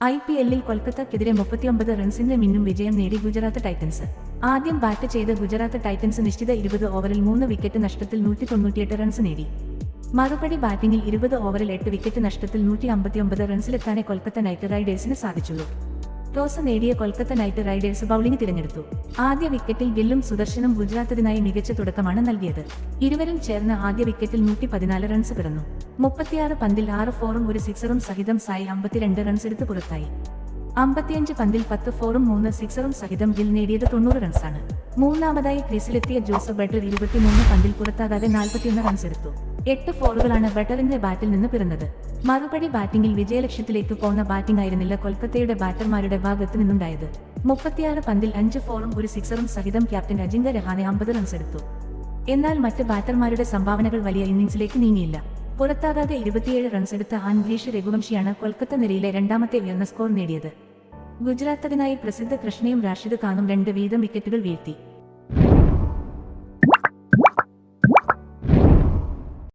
IPL-ൽ കൊൽക്കത്തക്കെതിരെ 39 റൺസിന്റെ മിന്നും വിജയം നേടി ഗുജറാത്ത് ടൈറ്റൻസ്. ആദ്യം ബാറ്റ് ചെയ്ത ഗുജറാത്ത് ടൈറ്റൻസ് നിശ്ചിത 20 ഓവറിൽ 3 വിക്കറ്റ് നഷ്ടത്തിൽ 198 റൺസ് നേടി. മറുപടി ബാറ്റിംഗിൽ 20 ഓവറിൽ 8 വിക്കറ്റ് നഷ്ടത്തിൽ 159 റൺസിലെത്താനേ കൊൽക്കത്ത നൈറ്റ് റൈഡേഴ്സിന് സാധിച്ചുള്ളൂ. ടോസ് നേടിയ കൊൽക്കത്ത നൈറ്റ് റൈഡേഴ്സ് ബൌളിംഗ് തിരഞ്ഞെടുത്തു. ആദ്യ വിക്കറ്റിൽ ഗില്ലും സുദർശനും ഗുജറാത്തിനായി മികച്ച തുടക്കമാണ് നൽകിയത്. ഇരുവരും ചേർന്ന് ആദ്യ വിക്കറ്റിൽ 114 റൺസ് പിറന്നു. 36 പന്തിൽ 6 ഫോറും 1 സിക്സറും സഹിതം സായി 52 റൺസെടുത്ത് പുറത്തായി. 55 പന്തിൽ 10 ഫോറും 3 സിക്സറും സഹിതം ഗിൽ നേടിയത് 90 റൺസാണ്. മൂന്നാമതായി ക്രീസിലെത്തിയ ജോസഫ് ബട്ട്ലർ 23 പന്തിൽ പുറത്താകാതെ 41 റൺസെടുത്തു. 8 ഫോറുകളാണ് ബട്ട്ലറിന്റെ ബാറ്റിൽ നിന്ന് പിറന്നത്. മറുപടി ബാറ്റിംഗിൽ വിജയലക്ഷ്യത്തിലേക്ക് പോന്ന ബാറ്റിംഗ് ആയിരുന്നില്ല കൊൽക്കത്തയുടെ ബാറ്റർമാരുടെ ഭാഗത്തു നിന്നുണ്ടായത്. 36 പന്തിൽ 5 ഫോറും 1 സിക്സറും സഹിതം ക്യാപ്റ്റൻ അജിങ്ക്യ രഹാനെ 50 റൺസെടുത്തു. എന്നാൽ മറ്റ് ബാറ്റർമാരുടെ സംഭാവനകൾ വലിയ ഇന്നിംഗ്സിലേക്ക് നീങ്ങിയില്ല. പുറത്താകാതെ 27 റൺസെടുത്ത ആൻഗ്രീഷ് രഘുവംശിയാണ് കൊൽക്കത്ത നിരയിലെ രണ്ടാമത്തെ ഉയർന്ന സ്കോർ നേടിയത്. ഗുജറാത്തിനായി പ്രസിദ്ധ കൃഷ്ണയും റാഷിദ് ഖാനും 2 വീതം വിക്കറ്റുകൾ വീഴ്ത്തി.